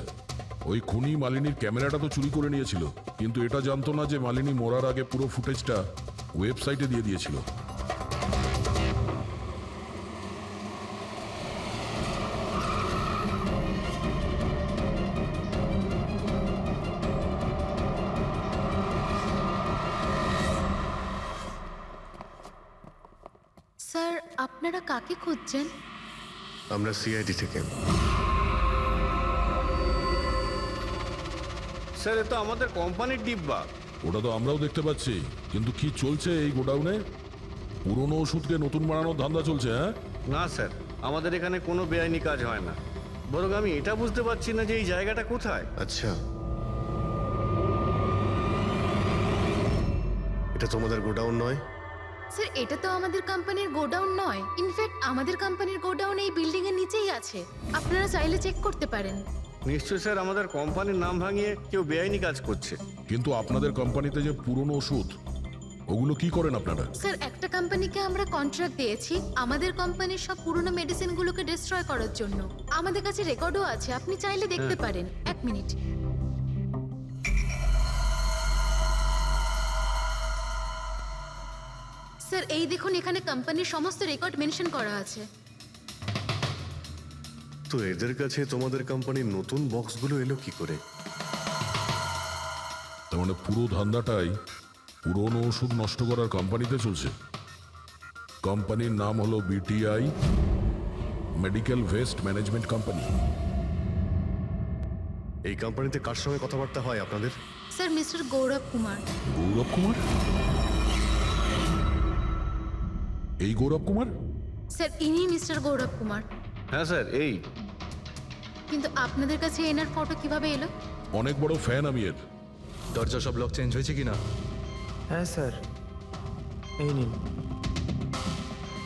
ওই খুনি মালিনীর ক্যামেরাটা তো চুরি করে নিয়েছিল, কিন্তু এটা জানতো না যে মালিনী মরার আগে পুরো ফুটেজটা ওয়েবসাইটে দিয়ে দিয়েছিল। স্যার, আপনারা কাকে খুঁজছেন? আমরা সিআইডি থেকে। স্যার, এ তো আমাদের কোম্পানির ডিব্বা। ওটা তো আমরাও দেখতে পাচ্ছি, কিন্তু কি চলছে এই গোডাউনে? পুরনো ওষুধকে নতুন বানানোর ধান্দা চলছে, হ্যাঁ? না স্যার, আমাদের এখানে কোনো বেআইনি কাজ হয় না। বরং আমি এটা বুঝতে পারছি না যে এই জায়গাটা কোথায়। আচ্ছা, এটা তোমাদের গোডাউন নয়? স্যার, এটা তো আমাদের কোম্পানির গোডাউন নয়। ইনফ্যাক্ট আমাদের কোম্পানির গোডাউন এই বিল্ডিং এর নিচেই আছে। আপনারা চাইলে চেক করতে পারেন। নিশ্চয় স্যার, আমাদের কোম্পানির নাম ভাঙিয়ে কেউ বেআইনি কাজ করছে। কিন্তু আপনাদের কোম্পানিতে যে পুরনো ওষুধ, ওগুলো কি করেন আপনারা? স্যার, একটা কোম্পানিকে আমরা কন্ট্রাক্ট দিয়েছি আমাদের কোম্পানির সব পুরনো মেডিসিনগুলোকে ডিস্ট্রয় করার জন্য। আমাদের কাছে রেকর্ডও আছে, আপনি চাইলে দেখতে পারেন। এক মিনিট। স্যার, এই দেখুন, এখানে কোম্পানির সমস্ত রেকর্ড মেনশন করা আছে। তো এদের কাছে তোমাদের কোম্পানির নতুন বক্সগুলো এলো কি করে? তার মানে পুরো ধান্দাটাই পুরনো ওষুধ নষ্ট করার কোম্পানিতে চলছে। কোম্পানির নাম হলো BTI, medical waste management company. এই কোম্পানিতে কার সঙ্গে কথাবার্তা হয় আপনাদের? স্যার, মিস্টার গৌরব কুমার। গৌরব কুমার? এই গৌরব কুমার? স্যার, ইনি মিস্টার গৌরব কুমার। হ্যাঁ স্যার, এই। কিন্তু আপনাদের কাছে এনার ফটো কিভাবে এলো? অনেক বড় ফ্যান আমি এর। দরজা সব লক চেঞ্জ হয়েছে কিনা? হ্যাঁ স্যার, এই নিন।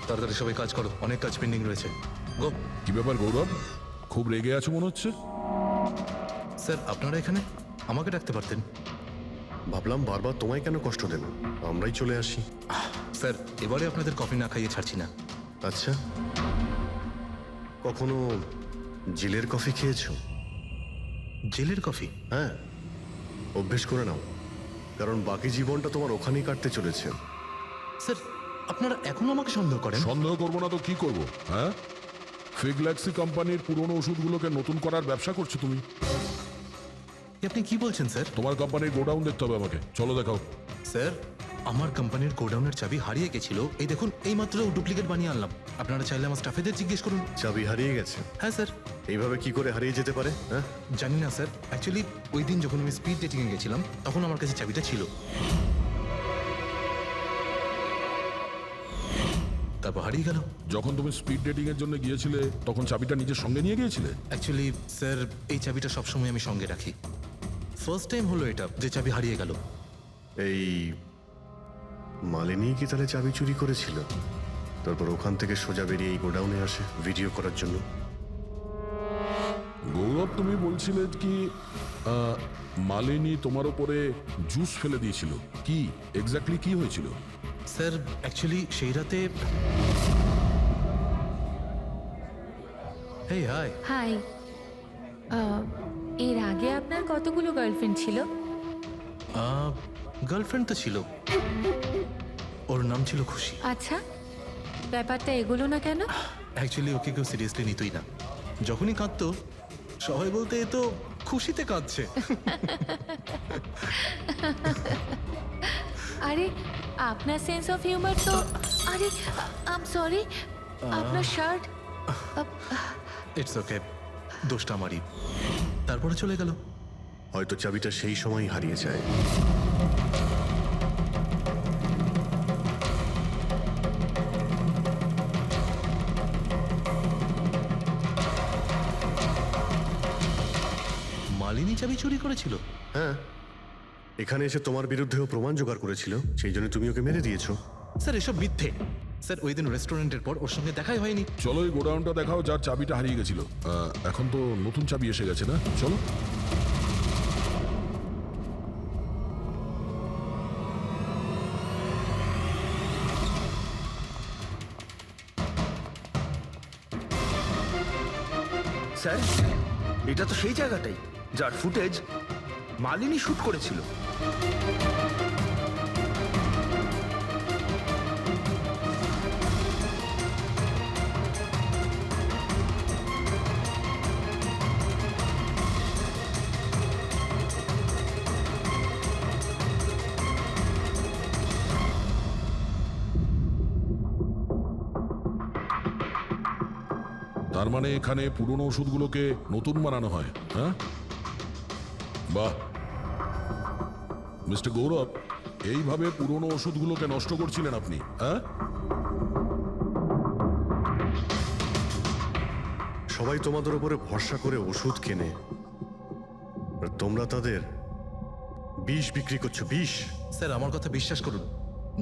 তাড়াতাড়ি সবাই কাজ করো, অনেক কাজ পেন্ডিং রয়েছে। গো। কি ব্যাপার গৌরব, খুব রেগে আছো মনে হচ্ছে? স্যার, আপনারা এখানে? আমাকে ডাকতে পারতেন। ভাবলাম বারবার তোমায় কেন কষ্ট দেব, আমরাই চলে আসি। স্যার, এবারে আপনাদের কফি না খাইয়ে ছাড়ছি না। আচ্ছা, কখনো জেলের কফি খেয়েছো? জেলের কফি? হ্যাঁ, অভ্যেস করে নাও, কারণ বাকি জীবনটা তোমার ওখানেই কাটতে চলেছে। স্যার, আপনারা এখনো আমাকে সন্দেহ করেন? সন্দেহ করবো না তো কি করব, হ্যাঁ? ফিগল্যাক্সি কোম্পানির পুরনো ওষুধগুলোকে নতুন করার ব্যবসা করছো তুমি। আপনি কি বলছেন স্যার? তোমার কোম্পানির গোডাউন দেখতে হবে আমাকে, চলো দেখাও। স্যার, আমার কোম্পানির গোডাউনের চাবি হারিয়ে গেছিল। এই দেখুন, এই মাত্র ডুপ্লিকেট বানিয়ে আনলাম। আপনারা চাইলে আমার স্টাফেদের জিজ্ঞেস করুন। চাবি হারিয়ে গেছে? হ্যাঁ স্যার। এইভাবে কি করে হারিয়ে যেতে পারে? হ্যাঁ, জানি না স্যার। অ্যাকচুয়ালি ওই দিন যখন আমি স্পিড ডেটিংয়ে গেছিলাম তখন আমার কাছে চাবিটা ছিল। তারপর হারিয়ে গেল। যখন তুমি স্পিড ডেটিং এর জন্য গিয়েছিলে তখন চাবিটা নিজের সঙ্গে নিয়ে গিয়েছিলে? অ্যাকচুয়ালি স্যার, এই চাবিটা সবসময় আমি সঙ্গে রাখি। ফার্স্ট টাইম হলো এটা যে চাবি হারিয়ে গেল। এই মালিনী কি তাহলে চাবি চুরি করেছিল, তারপর ওখান থেকে সোজা বেরিয়ে এই গোডাউনে আসে ভিডিও করার জন্য? গৌরব, তুমি বলছিলে কি মালিনী তোমার উপরে জুস ফেলে দিয়েছিল? কি এক্স্যাক্টলি কি হয়েছিল? স্যার অ্যাকচুয়ালি সেই রাতে হেই হাই হাই এর আগে আপনার কতগুলো গার্লফ্রেন্ড ছিল? গার্লফ্রেন্ড তো ছিল, ওর নাম ছিল খুশি। আচ্ছা, ব্যাপারটা এগুলো না কেন? অ্যাকচুয়ালি ওকে কেউ সিরিয়াসলি নিতই না। যখনই কাঁদতো সবাই বলতে এ তো খুশিতে কাঁদছে। আরে আপনার সেন্স অফ হিউমার তো, আরে আই এম সরি, আপনার শার্ট। ইটস ওকে, দোষটা আমারই। তারপরে চলে গেল। হয়তো চাবিটা সেই সময়ই হারিয়ে যায়। মালিনী চাবি চুরি করেছিল? হ্যাঁ, এখানে এসে তোমার বিরুদ্ধেও প্রমাণ জোগাড় করেছিল, সেই জন্য তুমি ওকে মেরে দিয়েছো। স্যার এসব মিথ্যে। স্যার ওই দিন রেস্টুরেন্টের পর ওর সঙ্গে দেখাই হয়নি। চলো এই গোডাউনটা দেখাও যার চাবিটা হারিয়ে গেছিল। এখন তো নতুন চাবি এসে গেছে না, চলো। স্যার, এটা তো সেই জায়গাটাই যার ফুটেজ মালিনী শুট করেছিল। তার মানে এখানে পুরনো ওষুধগুলোকে নতুন বানানো হয়, হ্যাঁ? বাহ, মিস্টার গৌরব, এইভাবে পুরনো ওষুধগুলোকে নষ্ট করছিলেন আপনি, হ্যাঁ? সবাই তোমাদের উপরে ভরসা করে ওষুধ কেনে, আর তোমরা তাদের বিষ বিক্রি করছো। বিষ? স্যার আমার কথা বিশ্বাস করুন,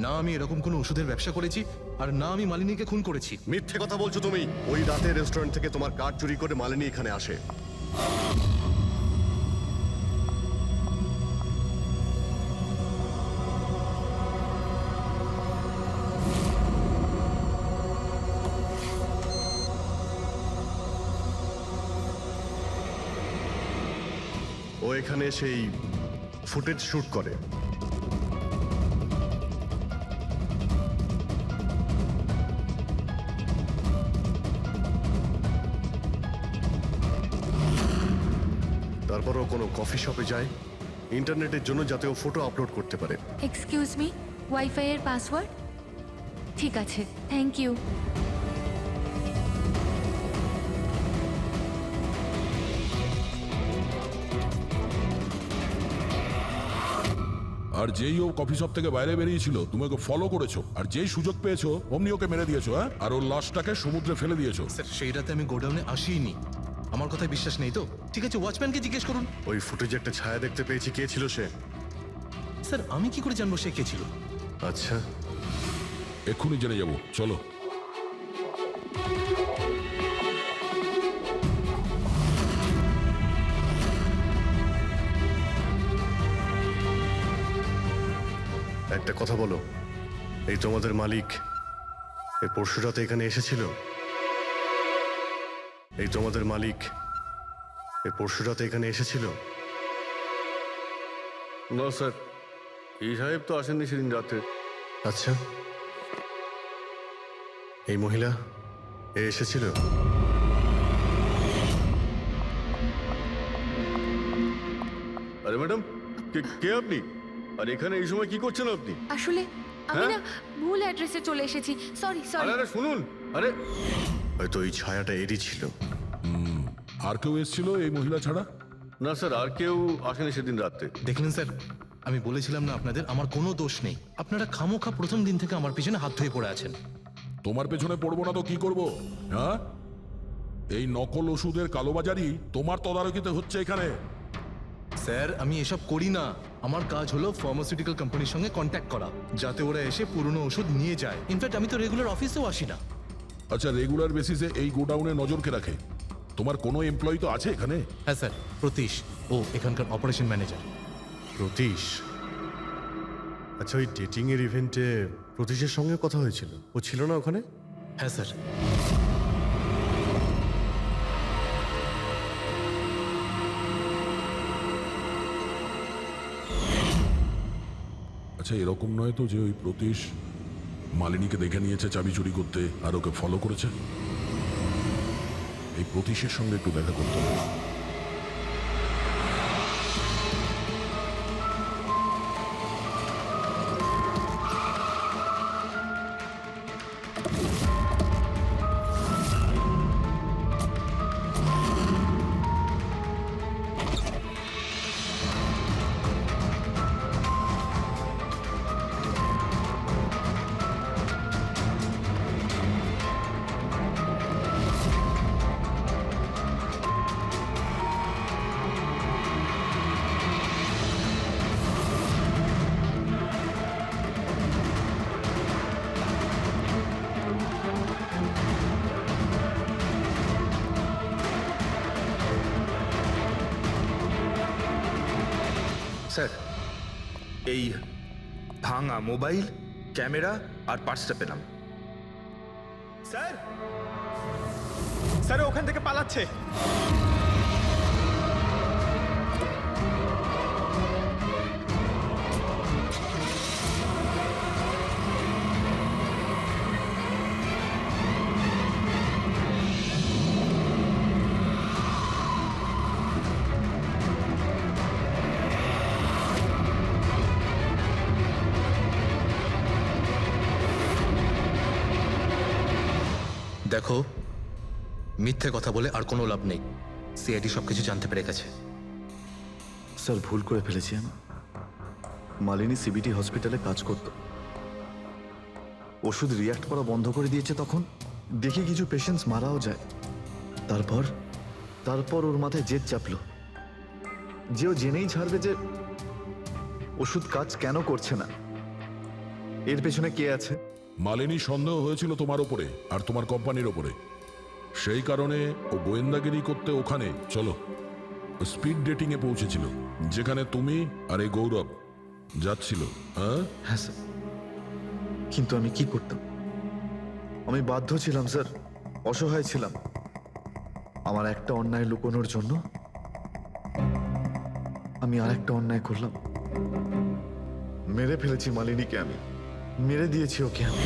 না আমি এরকম কোনো ওষুধের ব্যবসা করেছি, আর না আমি মালিনীকে খুন করেছি। মিথ্যে কথা বলছো তুমি। ওই রাতে রেস্টুরেন্ট থেকে তোমার কার্ড চুরি করে মালিনী এখানে আসে। ও এখানে সেই ফুটেজ শুট করে। তারপরও কোনো কফি শপে যায় ইন্টারনেটের জন্য, যাতে ও ফটো আপলোড করতে পারে। এক্সকিউজ মি, ওয়াইফাই এর পাসওয়ার্ড? ঠিক আছে, থ্যাংক ইউ। আর যেই ও কফি শপ থেকে বাইরে বেরিয়েছিল তুমি ওকে ফলো করেছো, আর যেই সুযোগ পেয়েছো অমনি ওকে মেরে দিয়েছো, হ্যাঁ? আর ওর লাশটাকে সমুদ্রে ফেলে দিয়েছো। স্যার সেই রাতে আমি গোডাউনে আসিনি। আমার কথায় বিশ্বাস নেই তো? ঠিক আছে, ওয়াচম্যানকে জিজ্ঞেস করুন। ওই ফুটেজে একটা ছায়া দেখতে পেয়েছি, কে ছিল সে? স্যার আমি কি করে জানবো সে কে ছিল? আচ্ছা, এক্ষুনি জেনে যাবো, চলো। একটা কথা বলো, এই তোমাদের মালিক এই পরশু রাতে এখানে এসেছিল? এই তোমাদের মালিক এই পরশু রাতে এখানে এসেছিল? না স্যার, এই সাহেব তো আসেননি সেদিন রাতে। আচ্ছা, এই মহিলা এ এসেছিল? আরে ম্যাডাম, কে আপনি? আর এখানে এই সময় কি করছেন আপনি? আসলে আমি না ভুল অ্যাড্রেসে চলে এসেছি, সরি আরে সরি। আরে শুনুন, আরে হয়তো এই ছায়াটা এরই ছিল। আর কেউ এসেছিল এই মহিলা ছাড়া? না স্যার, আর কেউ আসেনি সেদিন রাতে। দেখলেন স্যার, আমি বলেছিলাম না আপনাদের আমার কোনো দোষ নেই। আপনারা খামোখা প্রথম দিন থেকে আমার পিছনে হাত ধুয়ে পড়ে আছেন। তোমার পেছনে পড়বো না তো কি করব, হ্যাঁ? এই নকল ওষুধের কালোবাজারি তোমার তদারকিতে হচ্ছে এখানে। স্যার আমি এসব করি না। আমার কাজ হলো ফার্মাসিউটিক্যাল কোম্পানির সঙ্গে কন্ট্যাক্ট করা, যাতে ওরা এসে পুরনো ওষুধ নিয়ে যায়। ইনফ্যাক্ট আমি তো রেগুলার অফিসেও আসি না। আচ্ছা, রেগুলার বেসিসে এই গোডাউনে নজর কে রাখে? তোমার কোনো এমপ্লয়ি তো আছে এখানে? হ্যাঁ স্যার, প্রতীশ, ও এখানকার অপারেশন ম্যানেজার। প্রতীশ? ও আচ্ছা, ওই ডেটিং এর ইভেন্টে প্রতীশের সঙ্গে কথা হয়েছিল? ও ছিল না ওখানে? হ্যাঁ স্যার। আচ্ছা, এরকম নয় তো যে ওই প্রতীশ মালিনীকে দেখে নিয়েছে চাবি চুরি করতে আর ওকে ফলো করেছে? এই প্রতীশের সঙ্গে একটু দেখা করতে হবে। স্যার, এই ভাঙা মোবাইল, ক্যামেরা আর পার্সটা পেলাম। স্যার, স্যার ও ওখান থেকে পালাচ্ছে। দেখো, মিথ্যে কথা বলে আর কোনো লাভ নেই। সিআইডি সবকিছু জানতে পেরে গেছে। স্যার, ভুল করে ফেলেছি আমি। মালিনী সিবিটি হসপিটালে কাজ করত। ওষুধ রিয়াক্ট করা বন্ধ করে দিয়েছে তখন। দেখি কিছু পেশেন্টস মারাও যায়। তারপর ওর মাথায় জেদ চাপলো যে ও জেনেই ছাড়বে যে ওষুধ কাজ কেন করছে না, এর পেছনে কে আছে। মালিনী সন্দেহ হয়েছিল তোমার ওপরে আর তোমার কোম্পানির ওপরে, সেই কারণে ও গোয়েন্দাগিরি করতে ওখানে চলো স্পিড ডেটিং এ পৌঁছেছিল, যেখানে তুমি আর এই গৌরব যাচ্ছিল। হ্যাঁ স্যার, কিন্তু আমি কি করতাম? আমি বাধ্য ছিলাম স্যার, অসহায় ছিলাম। আমার একটা অন্যায় লুকোনোর জন্য আমি আর একটা অন্যায় করলাম। মেরে ফেলেছি মালিনীকে, আমি মেরে দিয়েছি ওকে আমি।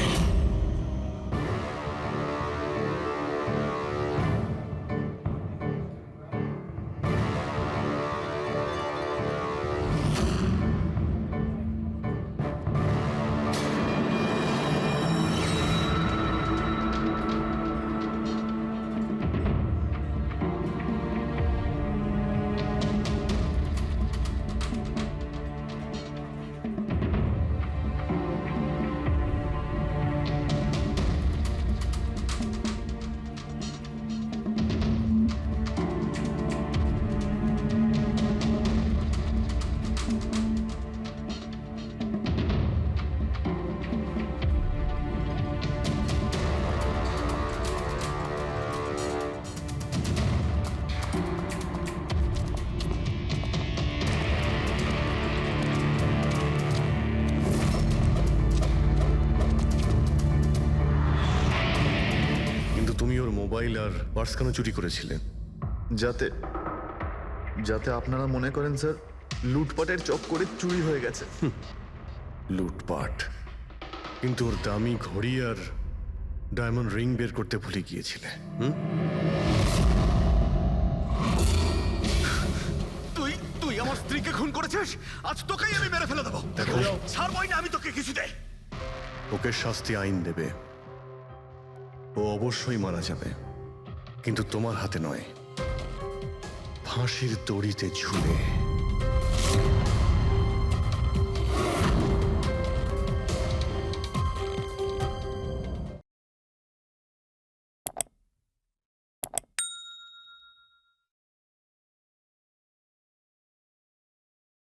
মোবাইল আর পার্স কেন চুরি করেছিলেন? যাতে আপনারা মনে করেন স্যার লুটপাটের চক্করে চুরি হয়ে গেছে। লুটপাট? কিন্তু ওর দামি ঘড়ি আর ডায়মন্ড রিং বের করতে ভুলে গিয়েছিলে। তুই আমার স্ত্রীকে খুন করেছিস, আজ তোকেই আমি মেরে ফেলে দেবো। দেখো, ছাড়বই না আমি তোকে কিছুতে। ওকে শাস্তি আইন দেবে, ও অবশ্যই মারা যাবে, কিন্তু তোমার হাতে নয়, ফাঁসির দড়িতে ঝুলে।